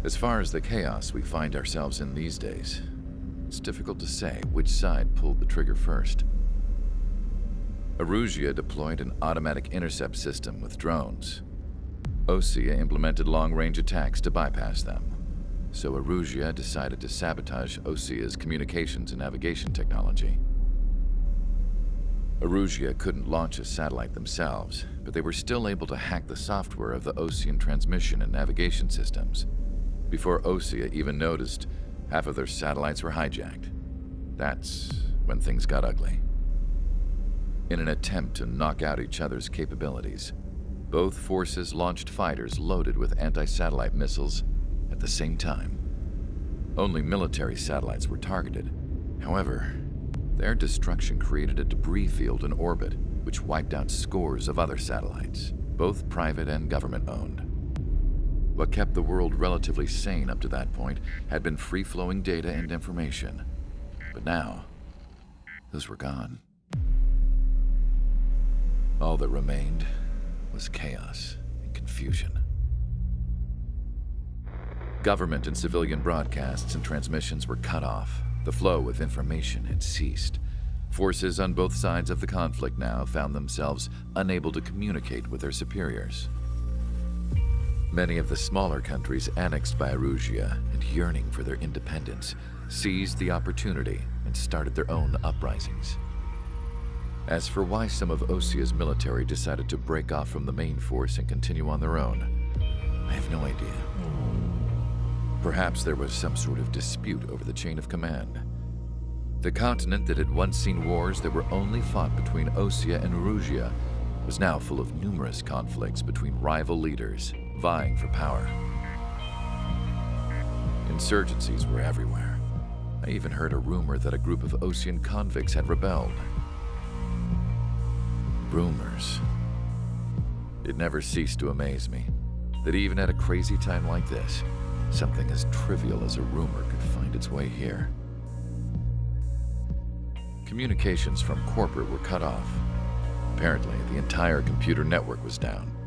As far as the chaos we find ourselves in these days, it's difficult to say which side pulled the trigger first. Erusia deployed an automatic intercept system with drones. Osea implemented long-range attacks to bypass them. So Erusia decided to sabotage Osea's communications and navigation technology. Erusia couldn't launch a satellite themselves, but they were still able to hack the software of the Osean transmission and navigation systems. Before Osea even noticed, half of their satellites were hijacked. That's when things got ugly. In an attempt to knock out each other's capabilities, both forces launched fighters loaded with anti-satellite missiles at the same time. Only military satellites were targeted. However, their destruction created a debris field in orbit, which wiped out scores of other satellites, both private and government-owned. What kept the world relatively sane up to that point had been free-flowing data and information. But now, those were gone. All that remained was chaos and confusion. Government and civilian broadcasts and transmissions were cut off. The flow of information had ceased. Forces on both sides of the conflict now found themselves unable to communicate with their superiors. Many of the smaller countries annexed by Erusia and yearning for their independence seized the opportunity and started their own uprisings. As for why some of Osea's military decided to break off from the main force and continue on their own, I have no idea. Perhaps there was some sort of dispute over the chain of command. The continent that had once seen wars that were only fought between Osea and Erusia was now full of numerous conflicts between rival leaders vying for power. Insurgencies were everywhere. I even heard a rumor that a group of Osean convicts had rebelled. Rumors. It never ceased to amaze me that even at a crazy time like this, something as trivial as a rumor could find its way here. Communications from corporate were cut off. Apparently, the entire computer network was down.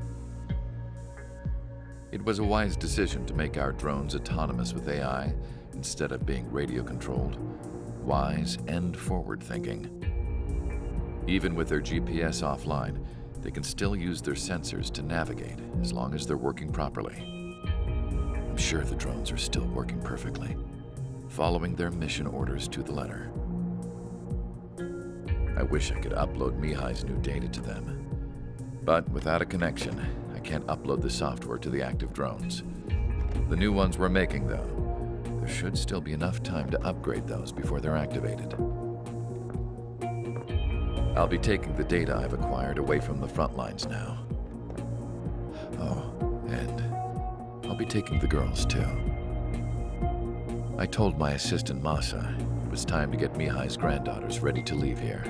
It was a wise decision to make our drones autonomous with AI instead of being radio-controlled. Wise and forward-thinking. Even with their GPS offline, they can still use their sensors to navigate as long as they're working properly. I'm sure the drones are still working perfectly, following their mission orders to the letter. I wish I could upload Mihai's new data to them. But without a connection, I can't upload the software to the active drones. The new ones we're making, though, there should still be enough time to upgrade those before they're activated. I'll be taking the data I've acquired away from the front lines now. Oh, and I'll be taking the girls, too. I told my assistant Masa it was time to get Mihai's granddaughters ready to leave here.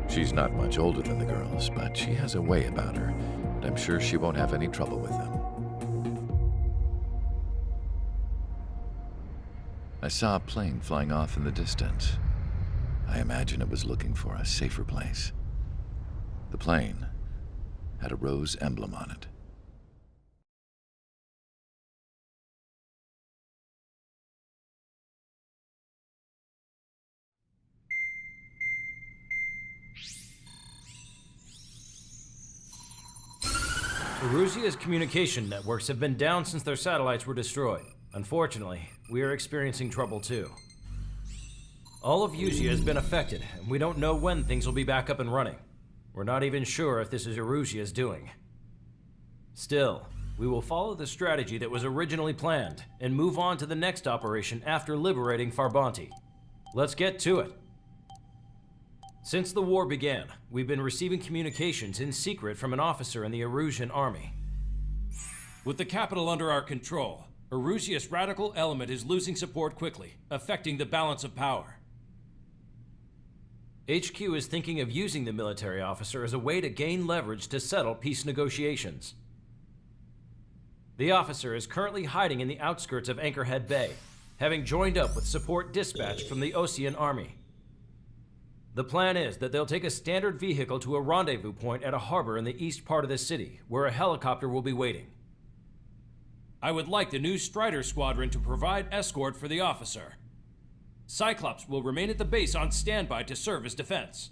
She's not much older than the girls, but she has a way about her, and I'm sure she won't have any trouble with them. I saw a plane flying off in the distance. I imagine it was looking for a safer place. The plane had a rose emblem on it. Erusia's communication networks have been down since their satellites were destroyed. Unfortunately, we are experiencing trouble too. All of Usia has been affected, and we don't know when things will be back up and running. We're not even sure if this is Erusia's doing. Still, we will follow the strategy that was originally planned, and move on to the next operation after liberating Farbanti. Let's get to it. Since the war began, we've been receiving communications in secret from an officer in the Erusian army. With the capital under our control, Erusia's radical element is losing support quickly, affecting the balance of power. HQ is thinking of using the military officer as a way to gain leverage to settle peace negotiations. The officer is currently hiding in the outskirts of Anchorhead Bay, having joined up with support dispatched from the Osean army. The plan is that they'll take a standard vehicle to a rendezvous point at a harbor in the east part of the city, where a helicopter will be waiting. I would like the new Strider Squadron to provide escort for the officer. Cyclops will remain at the base on standby to serve as defense.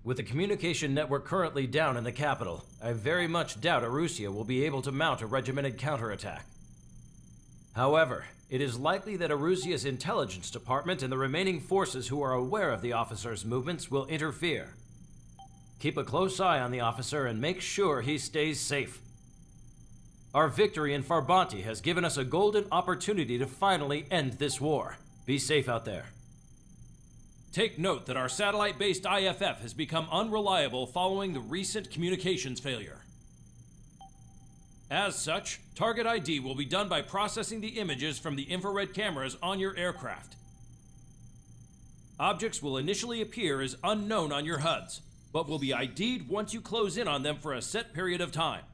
With the communication network currently down in the capital, I very much doubt Arusea will be able to mount a regimented counterattack. However, it is likely that Arusea's intelligence department and the remaining forces who are aware of the officer's movements will interfere. Keep a close eye on the officer and make sure he stays safe. Our victory in Farbanti has given us a golden opportunity to finally end this war. Be safe out there. Take note that our satellite-based IFF has become unreliable following the recent communications failure. As such, target ID will be done by processing the images from the infrared cameras on your aircraft. Objects will initially appear as unknown on your HUDs, but will be ID'd once you close in on them for a set period of time.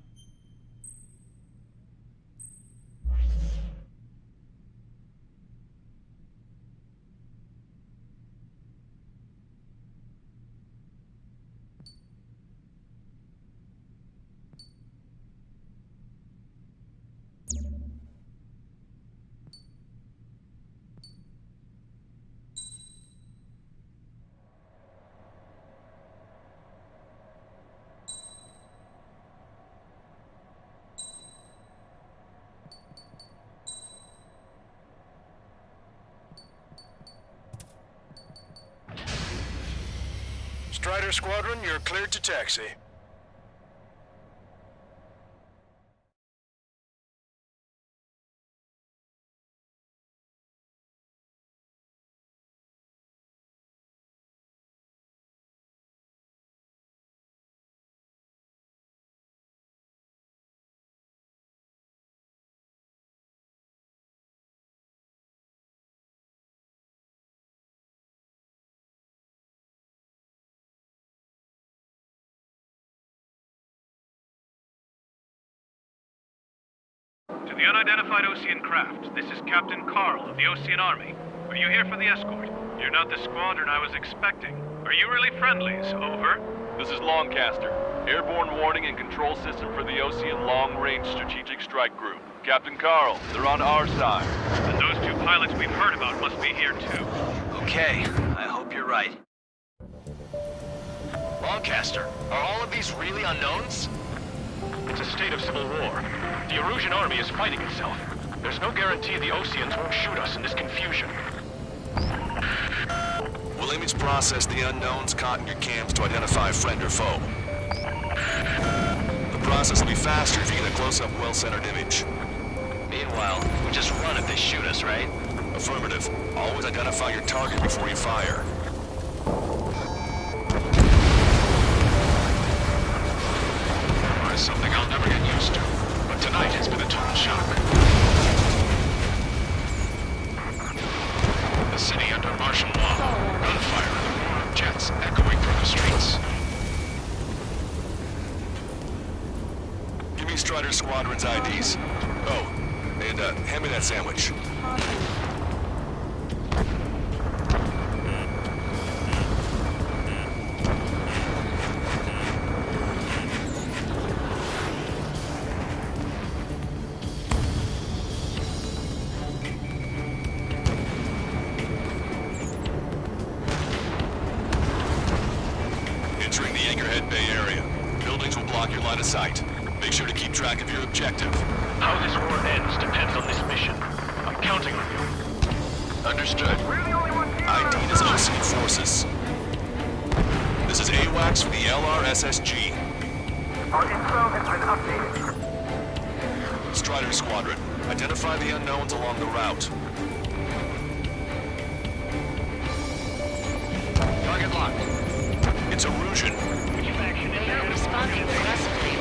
Strider Squadron, you're cleared to taxi. To the unidentified Osean craft, this is Captain Carl of the Osean Army. Are you here for the escort? You're not the squadron I was expecting. Are you really friendlies? Over. This is Longcaster. Airborne warning and control system for the Osean Long-Range Strategic Strike Group. Captain Carl, they're on our side. And those two pilots we've heard about must be here too. Okay, I hope you're right. Longcaster, are all of these really unknowns? It's a state of civil war. The Erusian army is fighting itself. There's no guarantee the Oseans won't shoot us in this confusion. We'll image process the unknowns caught in your cams to identify friend or foe. The process will be faster if you get a close-up, well-centered image. Meanwhile, we just run if they shoot us, right? Affirmative. Always identify your target before you fire. Something I'll never get used to, but tonight it's been a total shock. The city under martial law, gunfire, and the roar of jets echoing from the streets. Give me Strider Squadron's IDs. Oh, and hand me that sandwich. Entering the Anchorhead Bay area. Buildings will block your line of sight. Make sure to keep track of your objective. How this war ends depends on this mission. I'm counting on you. Understood. ID is Osean forces. This is AWACS for the LRSSG. Our info has been updated. Strider Squadron, identify the unknowns along the route. Target locked. It's Erusian. They are responding aggressively.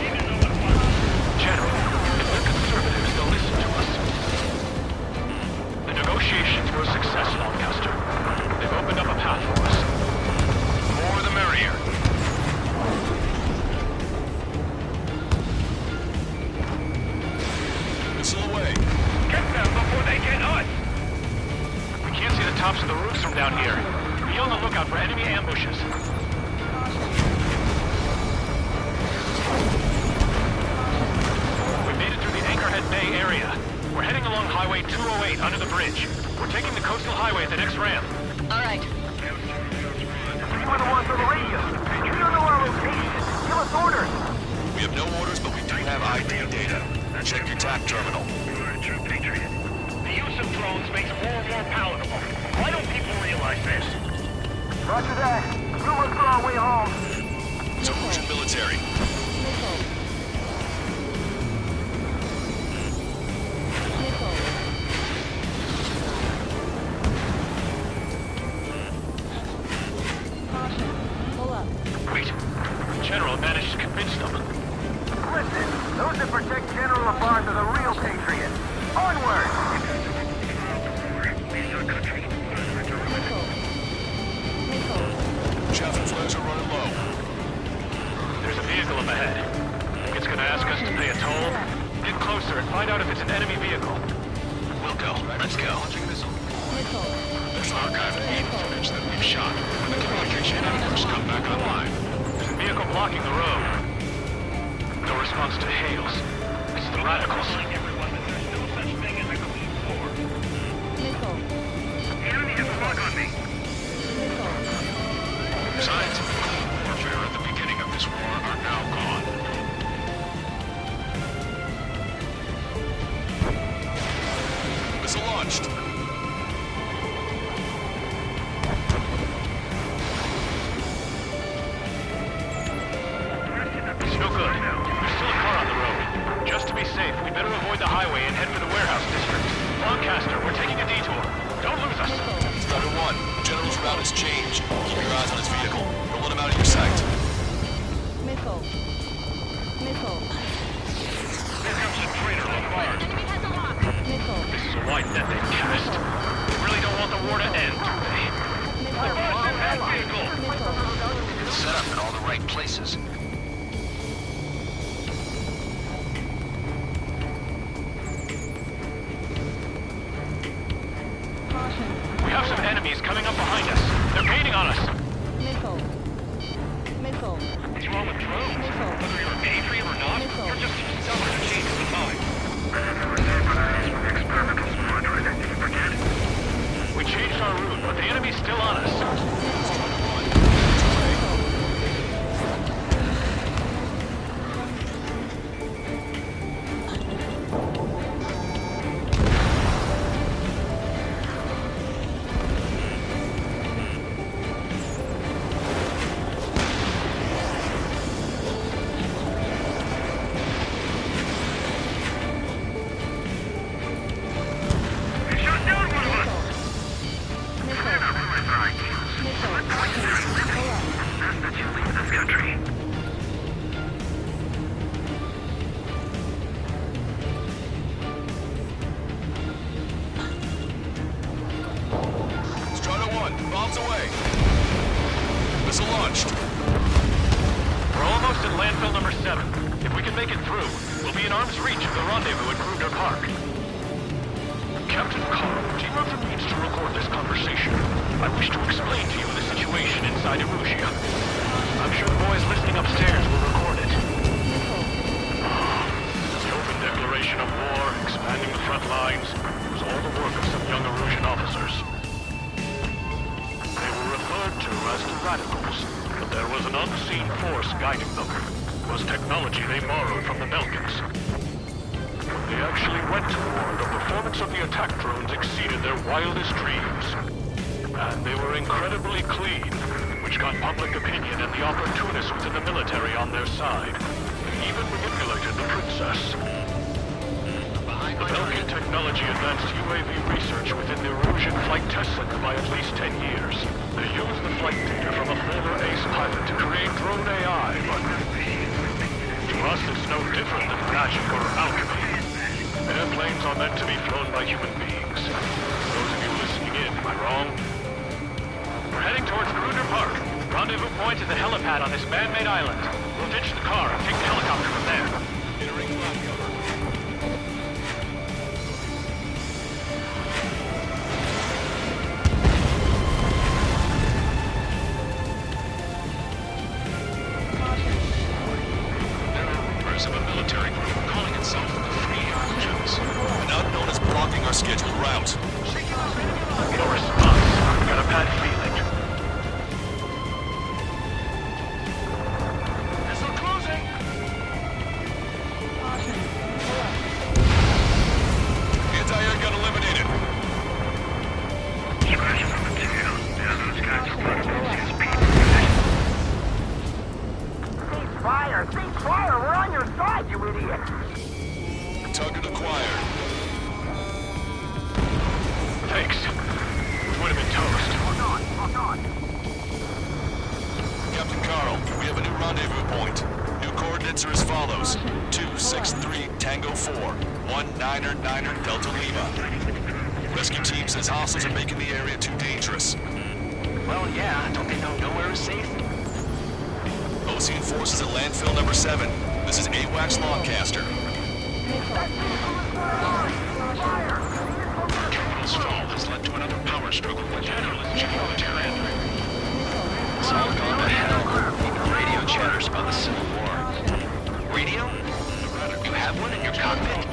General, if they're conservatives, they'll listen to us. The negotiations were a success, Longcaster. They've opened up a path for us. The more the merrier. Missile away. Get them before they get us! We can't see the tops of the roofs from down here. Be on the lookout for enemy ambushes. We made it through the Anchor Hammerhead Bay area. We're heading along Highway 208 under the bridge. We're taking the coastal highway at the next ramp. All right. We were the ones on the radio. You don't know our location. Give us orders. We have no orders, but we do have ID data. Check your TAC terminal. The use of drones makes war more palatable. Why don't people realize this? Roger that. We'll look for our way home. It's Erusian military. Wait. The General managed to convince them. Listen, those that protect General Labarge are the real patriots. Onward! Chaffin flares are running low. There's a vehicle up ahead. Think it's gonna ask us to pay a toll? Get closer and find out if it's an enemy vehicle. We'll go. Let's go. There's an archive of aid footage that we've shot when the communication networks come back online. There's a vehicle blocking the road. No response to hails. It's the radicals. Everyone that there's no such thing as a clean war. The enemy has a lock on me. Signs of clean warfare at the beginning of this war are now gone. Missile launched. It's no good. There's still a car on the road. Just to be safe, we better avoid the highway and head for the warehouse district. Lancaster, we're taking a detour. Don't lose us. Strider 1, General's route has changed. Keep your eyes on his vehicle. Don't let him out of your sight. Missile. Here comes a traitor on guard. Enemy has a lock. Missile. This is a wide net they've cast. They really don't want the war to end, do they? That vehicle! Set up in all the right places. We have some enemies coming up behind us. They're gaining on us. Missile. What's wrong with drones? Whether you're a patriot or not, you're just too stubborn to change the mind. We changed our route, but the enemy's still on us. Strider 1, bombs away. Missile launched. We're almost at landfill number 7. If we can make it through, we'll be in arm's reach of the rendezvous at Kruger Park. Captain Carl, do you have the means to record this conversation? I wish to explain to you the situation inside Erusia. I'm sure the boys listening upstairs will record it. The open declaration of war, expanding the front lines, was all the work of some young Erusian officers. They were referred to as the radicals, but there was an unseen force guiding them. It was technology they borrowed from the Belkans. When they actually went to war, the performance of the attack drones exceeded their wildest dreams. And they were incredibly clean, which got public opinion and the opportunists within the military on their side. They even manipulated the princess. The Belkan technology advanced UAV research within the Erusian Flight Test Center by at least 10 years. They used the flight data from a former ace pilot to create drone AI, but to us it's no different than magic or alchemy. Airplanes are meant to be flown by human beings. Those of you listening in, am I wrong? We're heading towards Kruger Park. Rendezvous point is the helipad on this man-made island. We'll ditch the car and take the helicopter from there. Entering flat cover. There are rumors of a military group calling itself the Free Erusian scheduled route. No response. Got a bad feeling. Missile closing. Anti-air gun eliminated. Scratches on the tail. Yeah, those guys are running Lucius Pete. Ceasefire! Ceasefire! We're on your side, you idiot! Target acquired. Thanks. We would have been toast. Hold on. Captain Carl, we have a new rendezvous point. New coordinates are as follows. 263 Tango 4, 1999 Delta Lima. Rescue team says hostiles are making the area too dangerous. Well, yeah, don't they know nowhere is safe? Ocean forces at landfill number 7. This is AWACS Longcaster. Terminal's fall has led to another power struggle with Helisexuality. It's all gone to hell. Even radio chatters about the Civil War. Radio? You have one in your cockpit?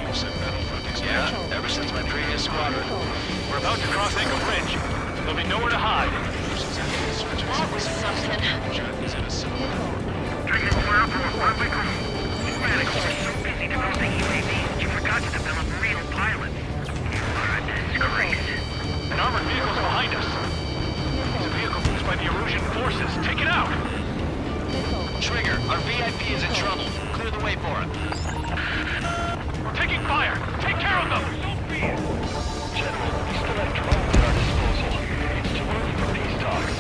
Yeah, ever since my previous squadron. We're about to cross Hangar Ridge. There'll be nowhere to hide. That was something. Drinking fire from a friendly crew. You radicals are so busy developing UAVs, you forgot to develop real pilots. What a disgrace. An armored vehicle's behind us. It's a vehicle used by the Erusian forces. Take it out! Trigger, our VIP is in trouble. Clear the way for it. We're taking fire! Take care of them! General, we still have drones at our disposal. It's too early for these talks.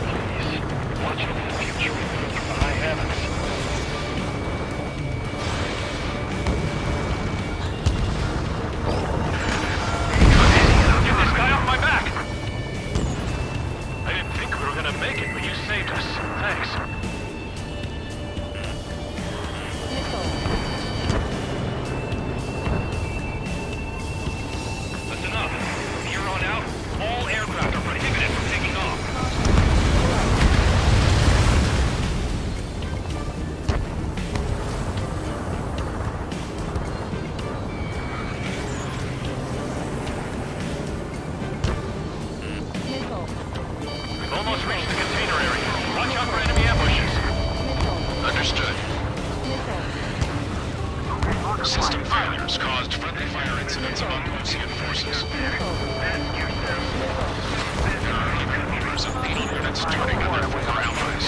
Please, watch over the future from the high heavens. Get this guy off my back! I didn't think we were gonna make it, but you saved us. Thanks. That's enough. From here on out, all aircraft are prohibited from taking off. We've almost reached the container area. Watch out for enemy ambushes. Understood. System failures caused friendly fire incidents among Ocean forces. Numbers of beetle units turning on their former allies.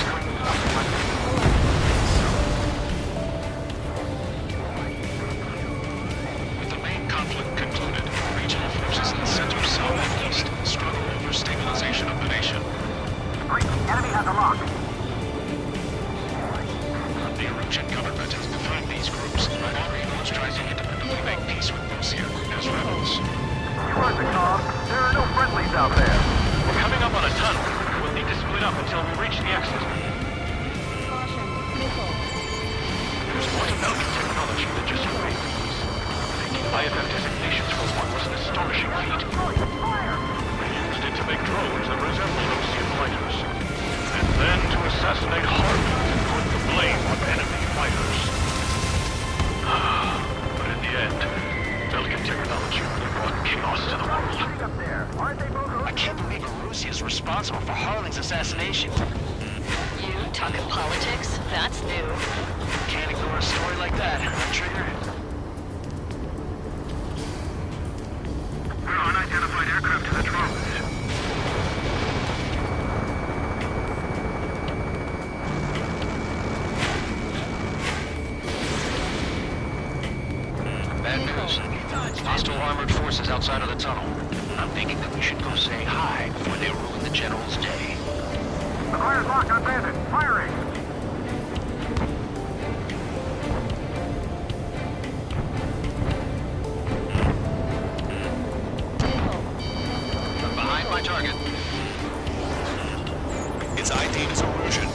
With the main conflict concluded, regional forces in the center, south, and east struggle over stabilization of the nation. Great. Enemy has a lock. The Erusian government has defined these groups, but Arinos tries to independently make peace with Lucia as rebels. You heard the call. There are no friendlies out there. We're coming up on a tunnel. We'll need to split up until we reach the exit. There's more to Belgian technology than just UAVs. Taking IFF designations for one was an astonishing feat. They used it to make drones that resembled Ocean fighters. And then to assassinate Harvey and put the blame on enemy fighters. But in the end, Belgian technology really brought chaos to the world. Up there. Aren't they both? I can't believe Arusha is responsible for Harling's assassination. You talking politics? That's new. Can't ignore a story like that, huh, Trigger? We're unidentified aircraft to the drones. Bad news. Hostile armored forces outside of the tunnel. I'm thinking that we should go say hi before they ruin the General's day. The fire's locked on bandit. Firing. I'm behind my target. It's ID'd as Erusian.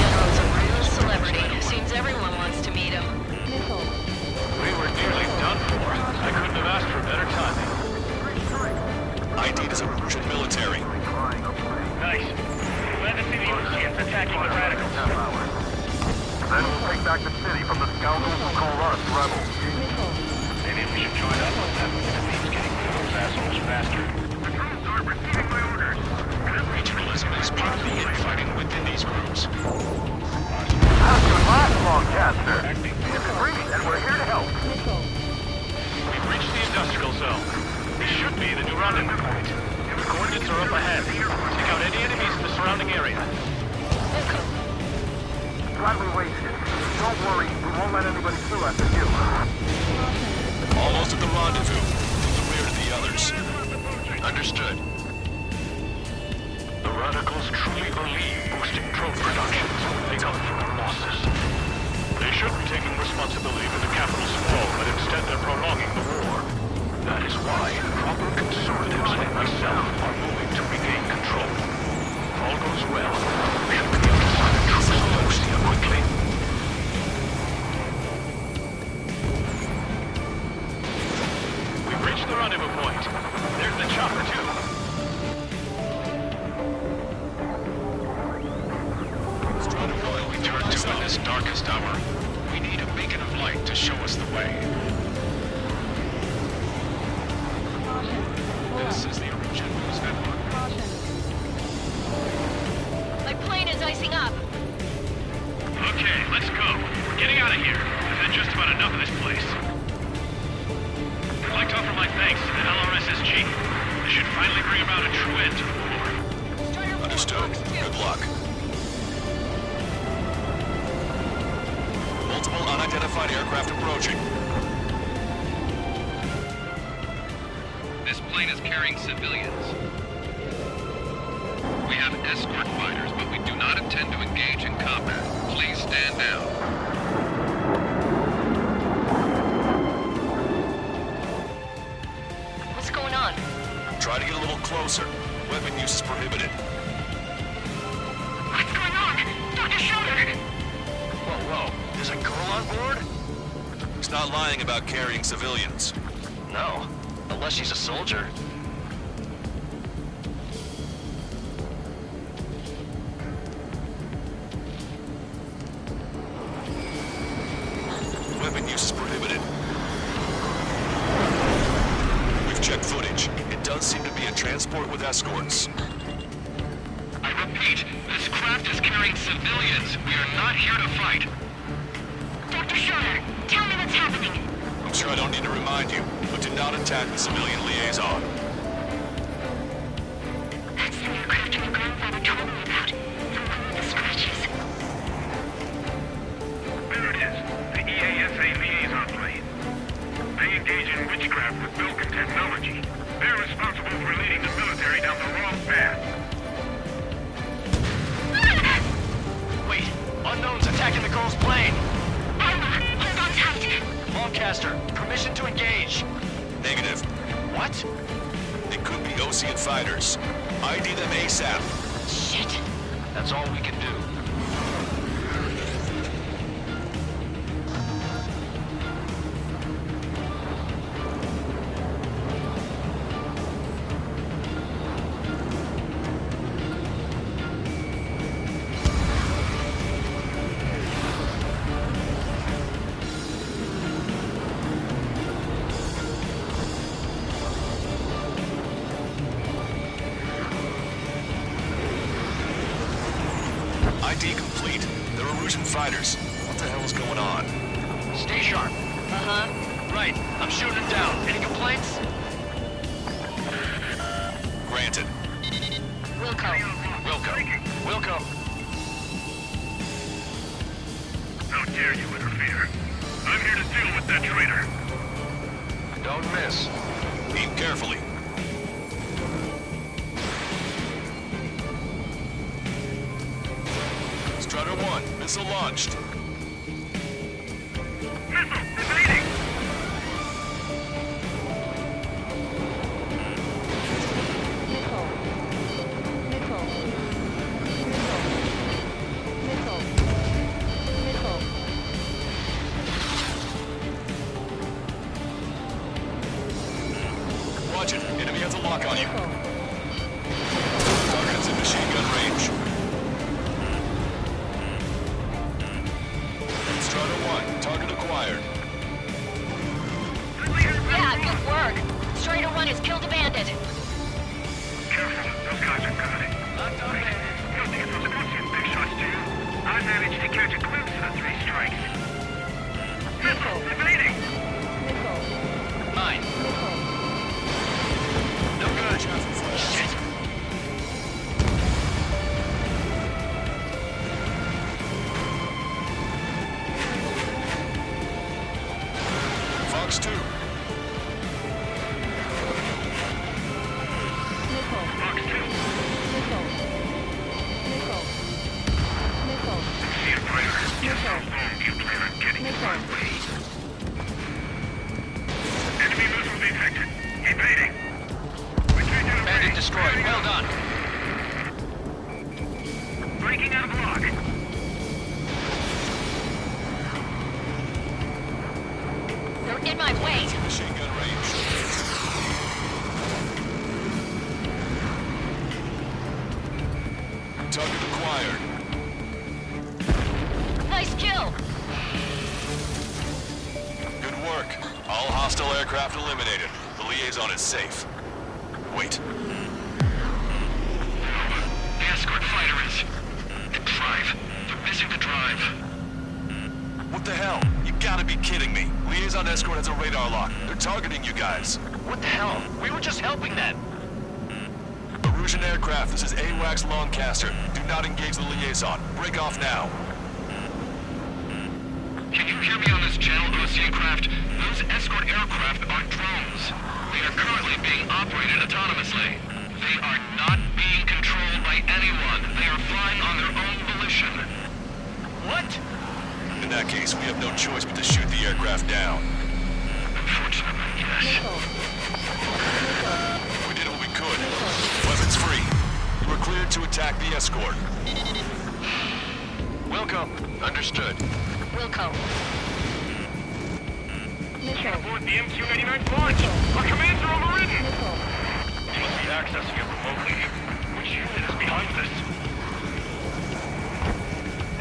General's a real celebrity. Seems everyone wants to meet him. We were nearly done for. I couldn't have asked for better timing. ID'd as Erusian military. Nice. Glad to see the Oceans attacking the radicals. Then we'll take back the city from the scoundrels who call us rebels. Maybe we should join up on that. should be the new rendezvous point. The coordinates are up ahead. Take out any enemies in the surrounding area. Glad we waited. Don't worry, we won't let anybody through after you. Almost at the rendezvous. To the rear of the others. Understood. The Radicals truly believe boosting drone production will make up for our losses. They should be taking responsibility for the capital's fall, but instead they're prolonging the war. That is why proper conservatives like myself are moving to regain control. If all goes well, we should be able to sign a truce with Ostia quickly. We've reached the rendezvous point. There's the chopper, too. We turn to in this darkest hour. We need a beacon of light to show us the way. This is the origin news network. My plane is icing up. Okay, let's go. We're getting out of here. I've had just about enough of this place. I'd like to offer my thanks to the LRSSG. This should finally bring about a true end to the war. Understood. Good luck. Multiple unidentified aircraft approaching. This plane is carrying civilians. We have escort fighters, but we do not intend to engage in combat. Please stand down. What's going on? Try to get a little closer. Weapon use is prohibited. What's going on? Dr. Schroeder! Whoa. There's a girl on board? He's not lying about carrying civilians. No. Unless she's a soldier. Weapon use is prohibited. We've checked footage. It does seem to be a transport with escorts. I repeat, this craft is carrying civilians. We are not here to fight. Dr. Schroeder, tell me what's happening. I'm sure I don't need to remind you, but do not attack the civilian liaison. That's the aircraft your grandfather told me about. The one with the scratches. There it is. The EASA liaison plane. They engage in witchcraft with Vulcan technology. They're responsible for leading the military down the wrong path. Wait, unknowns attacking the girl's plane. Hold on tight. Lancaster, permission to engage. Negative. What? It could be Osean fighters. ID them ASAP. Shit. That's all we can do. ID complete. They're Erusian fighters. What the hell is going on? Stay sharp. Right, I'm shooting them down. Any complaints? Granted. Wilco. How dare you interfere? I'm here to deal with that traitor. Don't miss. Aim carefully. Strutter 1, missile launched. Missile! Evading! Watch it. Enemy has a lock on you. Target's in machine gun range. Strutter 1, target acquired. Yeah, good work. Strider 1 has killed a bandit. Careful, those guys are good. Locked on there. You don't think it was Osean big shots, do you? I managed to catch a glimpse of the 3 strikes. Missile! Evading! Mine. destroyed. Well done. Breaking out of lock. They're in my way. Machine gun range. Target acquired. Nice kill. Good work. All hostile aircraft eliminated. The liaison is safe. Wait. The escort fighter is... the drive. They're missing the drive. What the hell? You gotta be kidding me. Liaison escort has a radar lock. They're targeting you guys. What the hell? We were just helping them. Erusian aircraft, this is AWACS Longcaster. Do not engage the liaison. Break off now. Can you hear me on this channel, Ocean craft? Those escort aircraft are drones. They are currently being operated autonomously. They are not being controlled by anyone. They are flying on their own volition. What? In that case, we have no choice but to shoot the aircraft down. Unfortunately, yes. We did what we could. Weapons free. You were cleared to attack the escort. Wilco. Understood. Wilco. Can't aboard the MQ-99 launch. Our commands are overridden. We must be accessing it remotely. Which unit is behind this?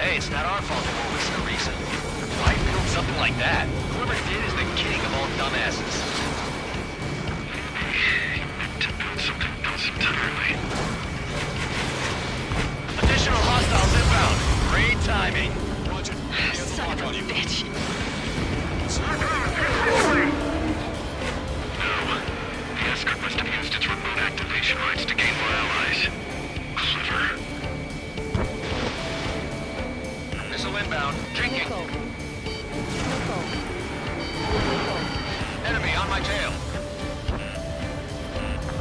Hey, it's not our fault that we're listening to reason. Why build something like that? Whoever did is the king of all dumbasses. To build something else entirely. Additional hostiles inbound. Great timing. Roger. Son of a bitch. No. The escort must have used its remote activation rights to gain more allies. Clever. Missile inbound. Drinking. Enemy on my tail.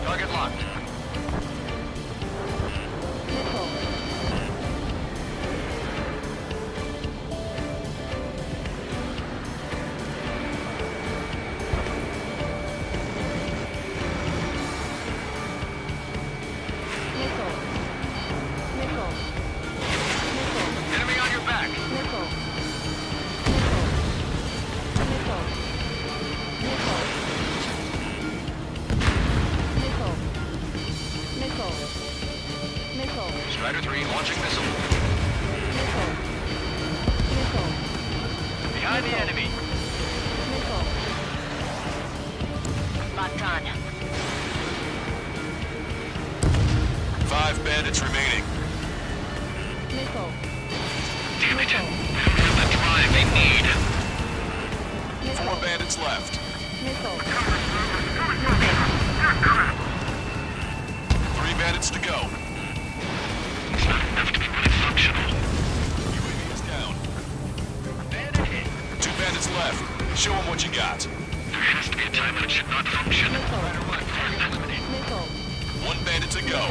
Target locked. Enemy on your back. Strider 3 launching missile. Behind the enemy. Locked on. 5 bandits remaining. Damn it. They don't have the drive they need. 4 bandits left. 3 bandits to go. It's not enough to be really functional. UAV is down. Bandit hit. 2 bandits left. Show them what you got. There has to be a time when it should not function. Strider 1, target eliminated. 1 bandit to go.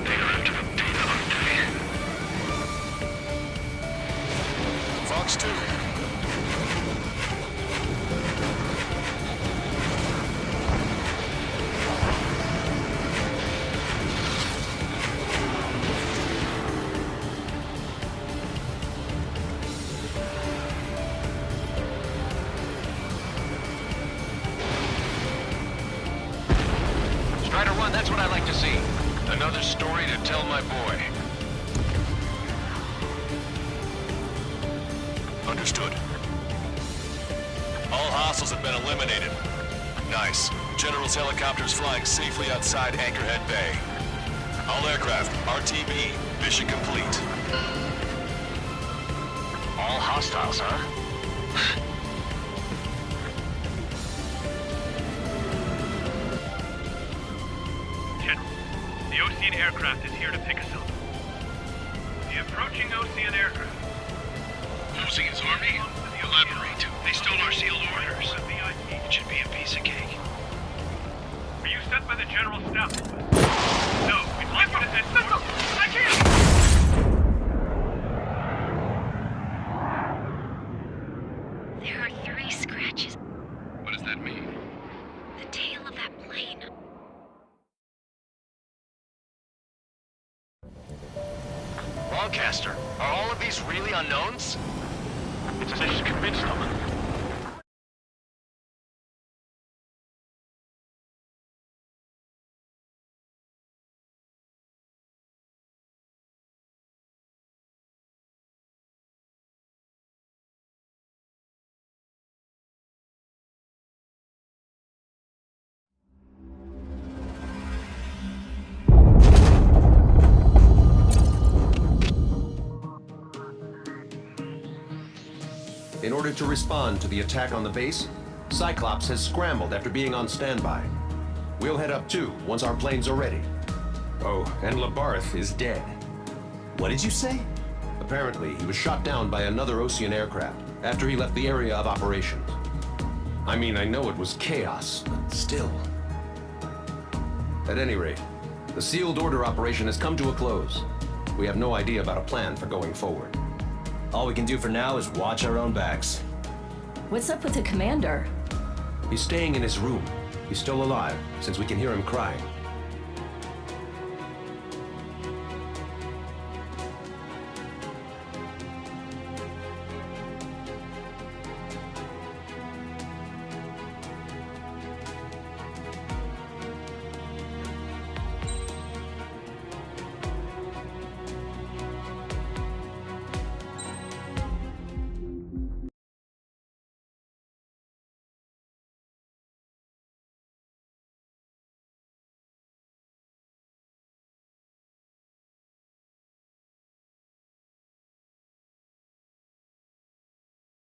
They are after the data, aren't they? Fox 2. Strider 1, that's what I like to see. Another story to tell my boy. Understood. All hostiles have been eliminated. Nice. General's helicopter is flying safely outside Anchorhead Bay. All aircraft, RTB, mission complete. All hostiles, huh? General, the Ocean aircraft is here to pick us up. The approaching Ocean aircraft. Ocean's army? Elaborate. They stole our sealed orders. It should be a piece of cake. Were you sent by the General Staff? No, we'd like you to send... Listen! I can't! There are 3 scratches. What does that mean? The that plane. Longcaster, are all of these really unknowns? It's as if she's convinced of it. In order to respond to the attack on the base, Cyclops has scrambled after being on standby. We'll head up too, once our planes are ready. Oh, and Labarth is dead. What did you say? Apparently, he was shot down by another Ocean aircraft after he left the area of operations. I mean, I know it was chaos, but still. At any rate, the sealed order operation has come to a close. We have no idea about a plan for going forward. All we can do for now is watch our own backs. What's up with the commander? He's staying in his room. He's still alive, since we can hear him crying.